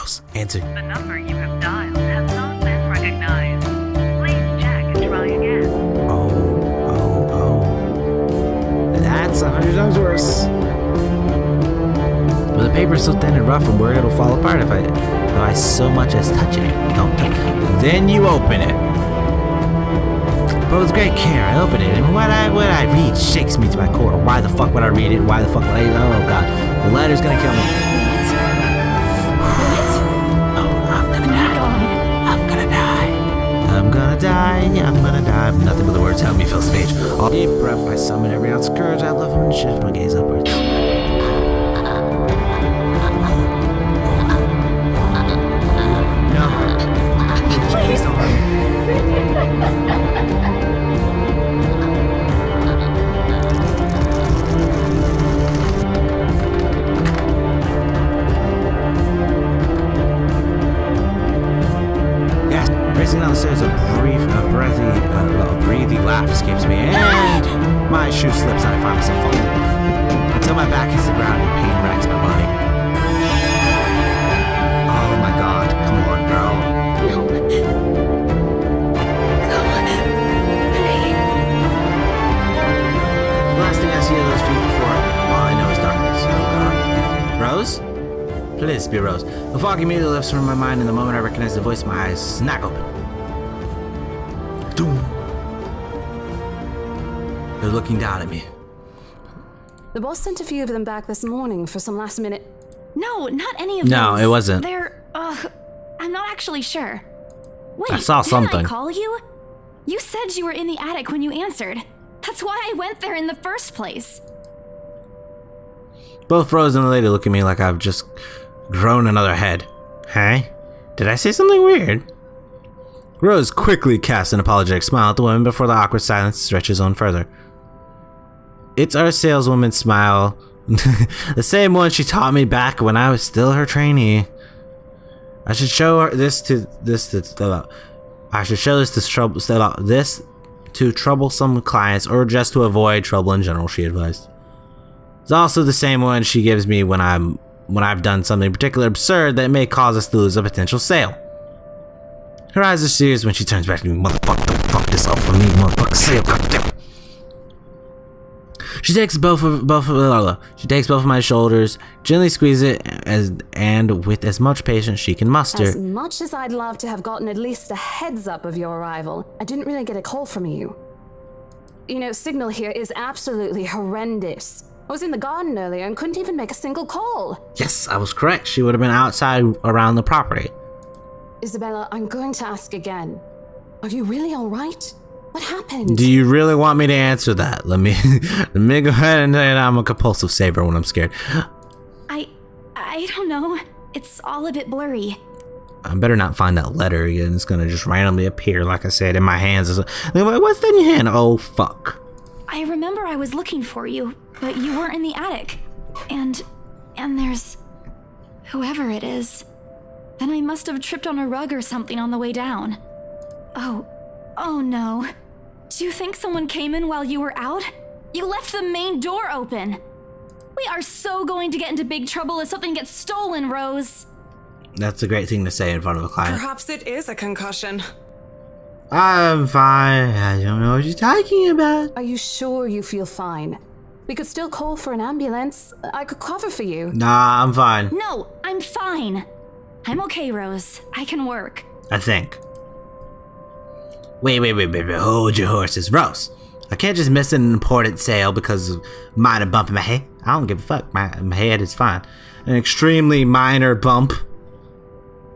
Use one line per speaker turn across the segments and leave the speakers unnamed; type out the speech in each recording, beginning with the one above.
Rose, answer.
The number you have dialed has not been recognized. Please check and try again.
Oh. That's 100 times worse. But the paper is so thin and rough and worried it'll fall apart if I so much as touch it. Don't touch it. Then you open it. But with great care, I open it, and what I read shakes me to my core. Why the fuck would I read it? Why the fuck would I? Oh god, the letter's gonna kill me. Oh, I'm gonna die. I'm gonna die. I'm gonna die. I'm gonna die. Nothing but the words help me fill stage. All deep breath, I summon every ounce of courage I love him and shift my gaze upwards. No. Please don't hurt me. Racing down the stairs, a breathy laugh escapes me, and my shoe slips and I find myself falling. Until my back hits the ground and pain racks my body. Oh my god, come on, girl. The last thing I see of those feet before all I know is darkness. Oh god. Rose? Please be Rose. The fog immediately lifts from my mind, and the moment I recognize the voice, my eyes snack open. Doom. They're looking down at me.
The boss sent a few of them back this morning for some last minute...
No, not any of them.
No, it wasn't.
They're, I'm not actually sure. Wait,
I saw something.
Didn't I call you? You said you were in the attic when you answered. That's why I went there in the first place.
Both Rose and the lady look at me like I've just grown another head. Hey? Did I say something weird? Rose quickly casts an apologetic smile at the woman before the awkward silence stretches on further. It's our saleswoman's smile. The same one she taught me back when I was still her trainee. I should show her this to troublesome clients or just to avoid trouble in general, she advised. It's also the same one she gives me when I've done something particularly absurd that may cause us to lose a potential sale. Her eyes are serious when she turns back to me. Motherfucker, don't fuck this up for me, motherfucker. Sale, goddamn. She takes both of my shoulders, gently squeezes it, and with as much patience she can muster.
As much as I'd love to have gotten at least a heads up of your arrival, I didn't really get a call from you. You know, signal here is absolutely horrendous. I was in the garden earlier and couldn't even make a single call.
Yes, I was correct. She would have been outside around the property.
Isabella, I'm going to ask again. Are you really all right? What happened?
Do you really want me to answer that? Let me go ahead and say I'm a compulsive saver when I'm scared.
I don't know. It's all a bit blurry.
I better not find that letter again. It's gonna just randomly appear, like I said, in my hands. What's in your hand? Oh, fuck.
I remember I was looking for you, but you weren't in the attic. And there's... whoever it is. Then I must have tripped on a rug or something on the way down. Oh no. Do you think someone came in while you were out? You left the main door open. We are so going to get into big trouble if something gets stolen, Rose.
That's a great thing to say in front of a client.
Perhaps it is a concussion.
I'm fine. I don't know what you're talking about.
Are you sure you feel fine? We could still call for an ambulance. I could cover for you.
Nah, I'm fine.
No, I'm fine. I'm okay, Rose. I can work.
I think. Wait. Hold your horses. Rose, I can't just miss an important sale because of minor bump in my head. I don't give a fuck. My head is fine. An extremely minor bump.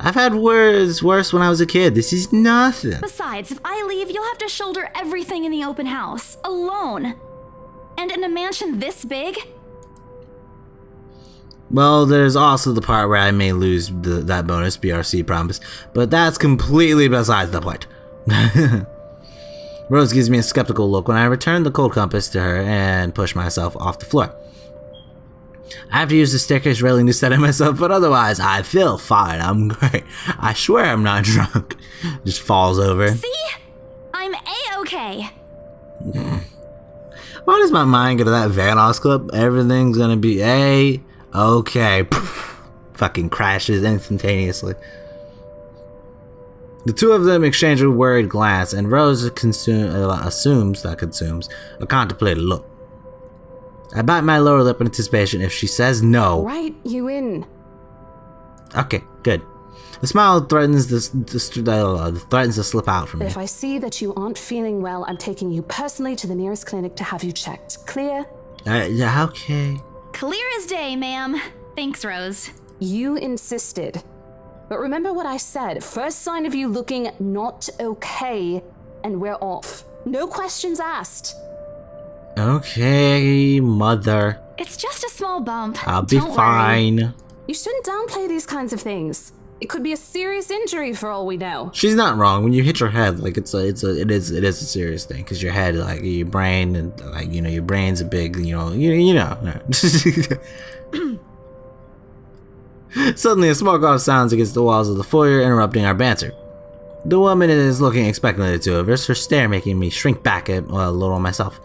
I've had worse when I was a kid. This is nothing.
Besides, if I leave, you'll have to shoulder everything in the open house, alone. And in a mansion this big?
Well, there's also the part where I may lose that bonus BRC promise, but that's completely besides the point. Rose gives me a skeptical look when I return the cold compass to her and push myself off the floor. I have to use the staircase railing to steady myself, but otherwise I feel fine. I'm great. I swear I'm not drunk. Just falls over.
See? I'm A-okay.
Why does my mind go to that Vanoss clip? Everything's gonna be A-okay. fucking crashes instantaneously. The two of them exchange a worried glance, and Rose assumes a contemplated look. I bite my lower lip in anticipation. If she says no...
Right you in.
Okay, good. The smile threatens to slip out from me.
If I see that you aren't feeling well, I'm taking you personally to the nearest clinic to have you checked. Clear?
Yeah, okay.
Clear as day, ma'am. Thanks, Rose.
You insisted. But remember what I said. First sign of you looking not okay, and we're off. No questions asked.
Okay, mother.
It's just a small bump.
I'll be
Don't
fine.
worry.
You shouldn't downplay these kinds of things. It could be a serious injury for all we know.
She's not wrong. When you hit your head, like it is a serious thing, because your head, like your brain, and like your brain's a big, you know. Suddenly, a small cough sounds against the walls of the foyer, interrupting our banter. The woman is looking expectantly at the two of us, her stare making me shrink back a little myself.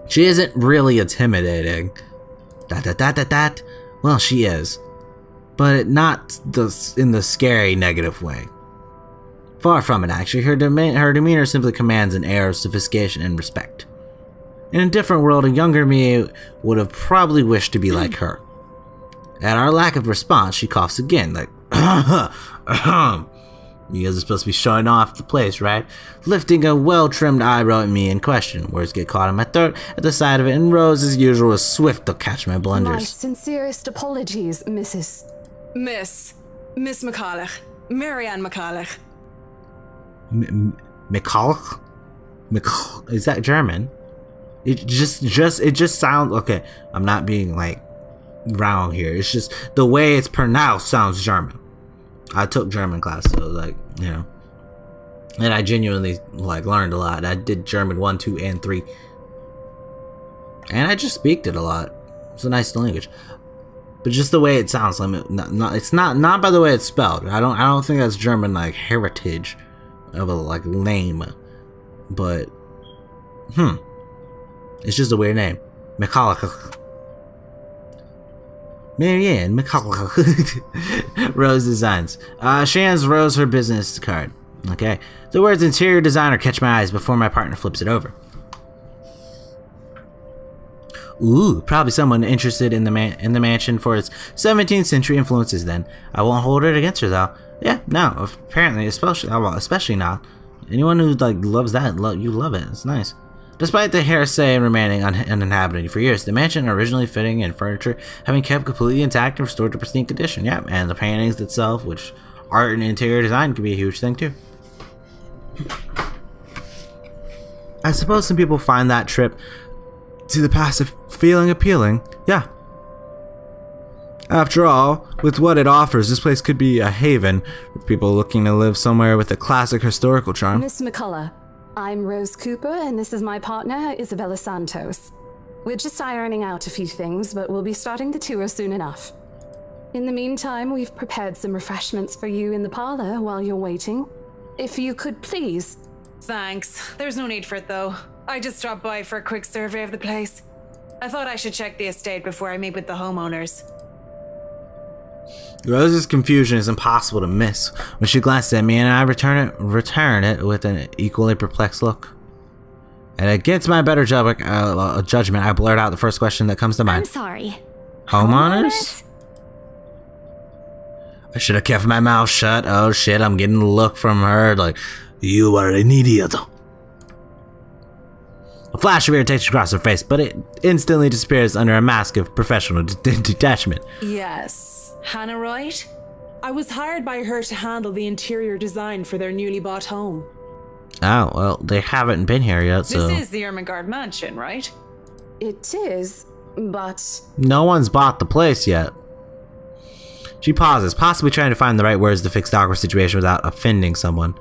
She isn't really intimidating. Well, she is. But not in the scary, negative way. Far from it, actually. Her demeanor simply commands an air of sophistication and respect. In a different world, a younger me would have probably wished to be like her. At our lack of response, she coughs again, like, You guys are supposed to be showing off the place, right? Lifting a well-trimmed eyebrow at me in question. Words get caught in my throat at the side of it, and Rose, as usual, is swift to catch my blunders.
My sincerest apologies, Miss
McCulloch. Marianne McCulloch.
McCulloch? Is that German? It just sounds... Okay, I'm not being, like, wrong here. It's just the way it's pronounced sounds German. I took German class, so, like, you know. And I genuinely, like, learned a lot. I did German 1, 2, and 3. And I just speak it a lot. It's a nice language. But just the way it sounds, like, it's not by the way it's spelled. I don't think that's German, like, heritage of a, like, name. But, it's just a weird name. McCulloch. Marianne McCulloch. Rose designs. She hands Rose her business card. Okay. The words interior designer catch my eyes before my partner flips it over. Ooh, probably someone interested in the mansion for its 17th century influences then. I won't hold it against her though. Yeah, no, apparently, especially not. Anyone who like loves that, you love it. It's nice. Despite the hearsay remaining uninhabited for years, the mansion originally fitting and furniture having kept completely intact and restored to pristine condition. Yeah, and the paintings itself, which art and interior design can be a huge thing too. I suppose some people find that trip to the past feeling appealing. Yeah. After all, with what it offers, this place could be a haven for people looking to live somewhere with a classic historical charm.
Miss McCullough, I'm Rose Cooper, and this is my partner, Isabella Santos. We're just ironing out a few things, but we'll be starting the tour soon enough. In the meantime, we've prepared some refreshments for you in the parlor while you're waiting. If you could please...
Thanks. There's no need for it, though. I just dropped by for a quick survey of the place. I thought I should check the estate before I meet with the homeowners.
Rose's confusion is impossible to miss when she glances at me, and I return it with an equally perplexed look. And against my better judgment, I blurt out the first question that comes to mind.
I'm sorry.
Homeowners? I should have kept my mouth shut. Oh shit, I'm getting a look from her like, you are an idiot. A flash of irritation across her face, but it instantly disappears under a mask of professional detachment.
Yes. Hannah, right? I was hired by her to handle the interior design for their newly bought home.
Oh, well, they haven't been here yet, so...
This is the Ermengarde mansion, right?
It is, but...
No one's bought the place yet. She pauses, possibly trying to find the right words to fix the awkward situation without offending someone.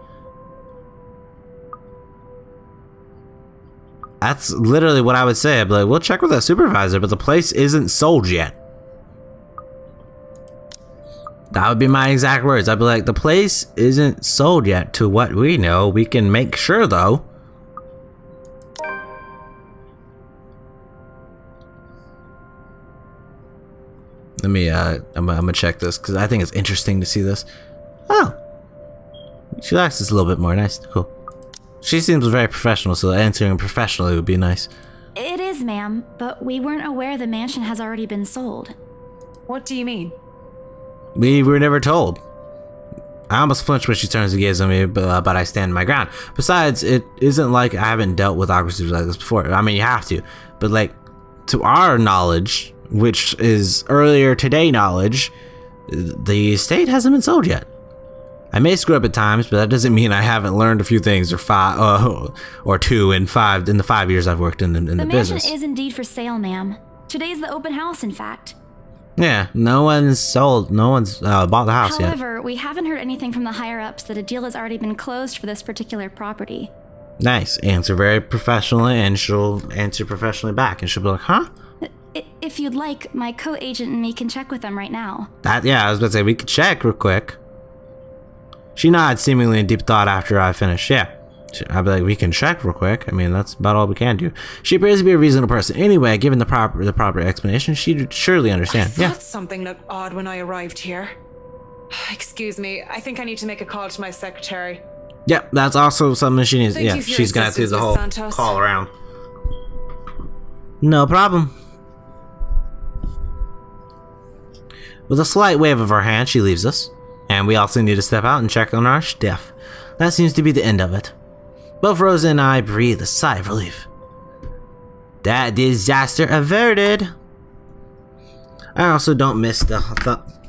That's literally what I would say. I'd be like, we'll check with that supervisor, but the place isn't sold yet. That would be my exact words. I'd be like, the place isn't sold yet to what we know. We can make sure, though. Let me, I'm gonna check this because I think it's interesting to see this. Oh, she likes this a little bit more. Nice, cool. She seems very professional, so answering professionally would be nice.
It is, ma'am, but we weren't aware the mansion has already been sold.
What do you mean?
We were never told. I almost flinch when she turns and gaze on me, but I stand my ground. Besides, it isn't like I haven't dealt with awkward like this before. I mean, you have to, but like, to our knowledge, which is earlier today knowledge, the estate hasn't been sold yet. I may screw up at times, but that doesn't mean I haven't learned a few things or two in the 5 years I've worked in the business.
The mansion is indeed for sale, ma'am. Today's the open house, in fact.
Yeah, no one's bought the house yet.
However, we haven't heard anything from the higher-ups that a deal has already been closed for this particular property.
Nice. Answer very professionally, and she'll answer professionally back, and she'll be like, huh?
If you'd like, my co-agent and me can check with them right now.
Yeah, I was about to say, we could check real quick. She nods seemingly in deep thought after I finish. Yeah. I'd be like, we can check real quick. I mean, that's about all we can do. She appears to be a reasonable person. Anyway, given the proper explanation, she'd surely understand.
I thought something looked odd when I arrived here. Excuse me, I think I need to make a call to my secretary.
Yep, that's also something she needs.
Thank
Yeah,
you for your
she's gonna have to do the whole
assistance, Santos.
call around. No problem. With a slight wave of her hand, she leaves us, and we also need to step out and check on our stuff. That seems to be the end of it. Both Rosa and I breathe a sigh of relief. That disaster averted. I also don't miss the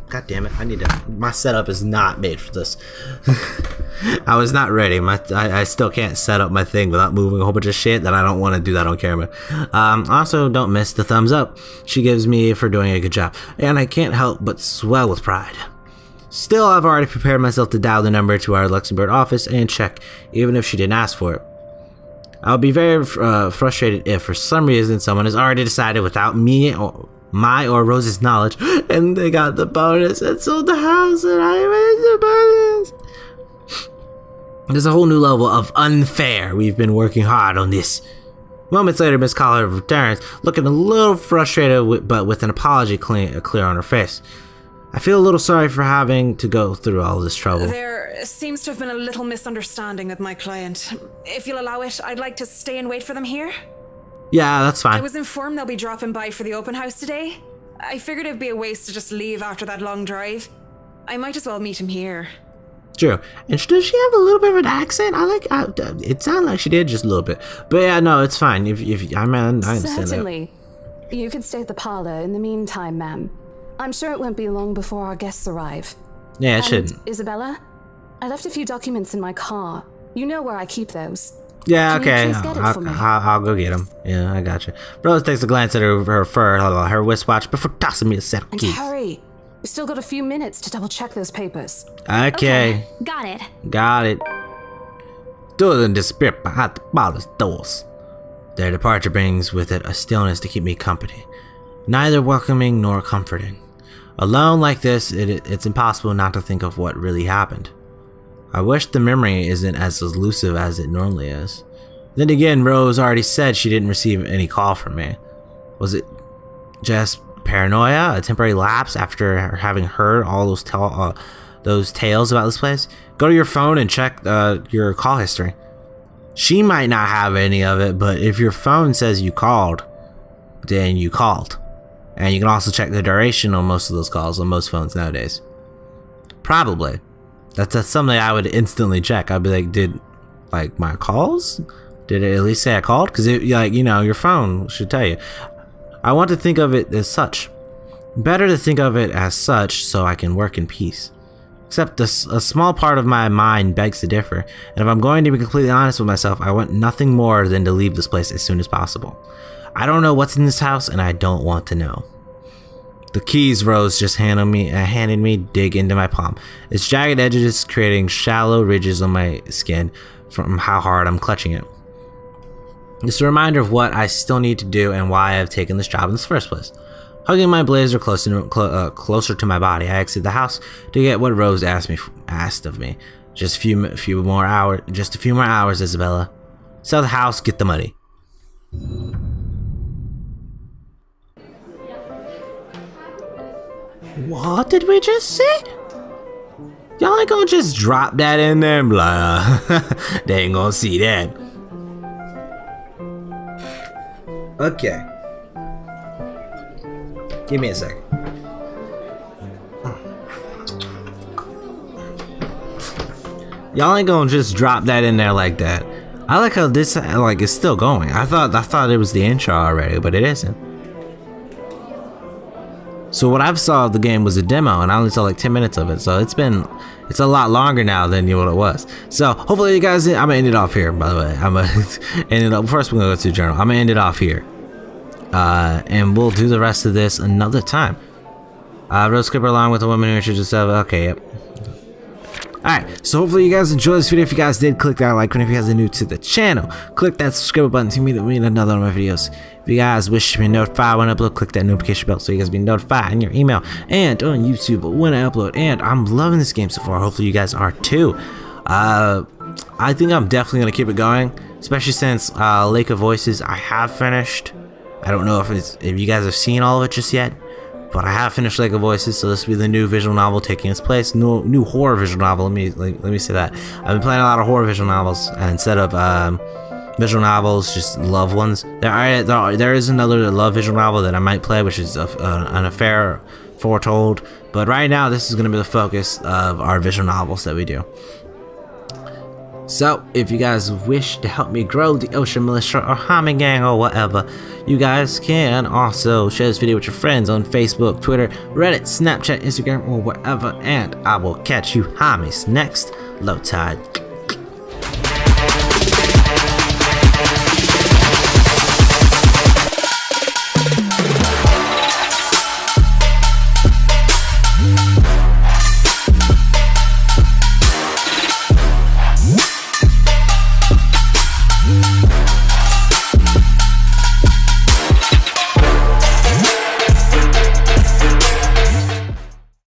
God damn it! My setup is not made for this. I was not ready. I still can't set up my thing without moving a whole bunch of shit that I don't want to do that on camera. Also, don't miss the thumbs up she gives me for doing a good job, and I can't help but swell with pride. Still, I've already prepared myself to dial the number to our Luxembourg office and check, even if she didn't ask for it. I'll be very frustrated if, for some reason, someone has already decided without me or my or Rose's knowledge, and they got the bonus and sold the house, and I made the bonus. There's a whole new level of unfair. We've been working hard on this. Moments later, Miss Collar returns, looking a little frustrated, but with an apology clear on her face. I feel a little sorry for having to go through all this trouble.
There seems to have been a little misunderstanding with my client. If you'll allow it, I'd like to stay and wait for them here.
Yeah, that's fine.
I was informed they'll be dropping by for the open house today. I figured it'd be a waste to just leave after that long drive. I might as well meet him here.
True. And does she have a little bit of an accent? It sounded like she did just a little bit. But yeah, no, it's fine. I understand
Certainly. You could stay at the parlor in the meantime, ma'am. I'm sure it won't be long before our guests arrive.
that. Yeah, it
And
shouldn't.
Isabella, I left a few documents in my car. You know where I keep those.
Yeah,
Can you
okay.
please get it for me?
I'll go get him. Yeah, I got you. Rose takes a glance at her wristwatch before tossing me a set of
And
keys.
hurry. We've still got a few minutes to double check those papers.
Okay.
Got it.
Got it. Doesn't disappear behind the ballast doors. Their departure brings with it a stillness to keep me company, neither welcoming nor comforting. Alone like this, it's impossible not to think of what really happened. I wish the memory isn't as elusive as it normally is. Then again, Rose already said she didn't receive any call from me. Was it just paranoia, a temporary lapse after having heard all those tales about this place? Go to your phone and check your call history. She might not have any of it, but if your phone says you called, then you called. And you can also check the duration on most of those calls on most phones nowadays. Probably. That's something I would instantly check. I'd be like, did my calls? Did it at least say I called? Because your phone should tell you. I want to think of it as such. Better to think of it as such so I can work in peace. Except a small part of my mind begs to differ, and if I'm going to be completely honest with myself, I want nothing more than to leave this place as soon as possible. I don't know what's in this house, and I don't want to know. The keys Rose just handed me dig into my palm, its jagged edges creating shallow ridges on my skin from how hard I'm clutching it. It's a reminder of what I still need to do and why I've taken this job in the first place. Hugging my blazer closer to my body, I exit the house to get what Rose asked of me. Just a few more hours, Isabella. Sell the house, get the money. What did we just say? Y'all ain't gonna just drop that in there and blah. They ain't gonna see that. Okay. Give me a second. Y'all ain't gonna just drop that in there like that. I like how this like is still going. I thought it was the intro already, but it isn't. So what I've saw of the game was a demo, and I only saw like 10 minutes of it. So it's a lot longer now than what it was. So hopefully you guys, I'm gonna end it off here. By the way, I'm gonna end it up. First, we're gonna go to the journal. I'm gonna end it off here, and we'll do the rest of this another time. Road skipper along with the woman who introduced herself. Okay, yep. Alright, so hopefully you guys enjoyed this video. If you guys did, click that like button. If you guys are new to the channel, click that subscribe button to me another one of my videos. If you guys wish to be notified when I upload, click that notification bell so you guys be notified in your email and on YouTube when I upload. And I'm loving this game so far. Hopefully you guys are too. I think I'm definitely going to keep it going, especially since Lake of Voices I have finished. I don't know if you guys have seen all of it just yet, but I have finished Lake of Voices, so this will be the new visual novel taking its place. New horror visual novel. Let me say that. I've been playing a lot of horror visual novels, and instead of visual novels, just love ones. There is another love visual novel that I might play, which is an affair foretold. But right now, this is going to be the focus of our visual novels that we do. So, if you guys wish to help me grow the Ocean Militia or Hamie Gang or whatever, you guys can also share this video with your friends on Facebook, Twitter, Reddit, Snapchat, Instagram, or whatever. And I will catch you Hamies next LowTide.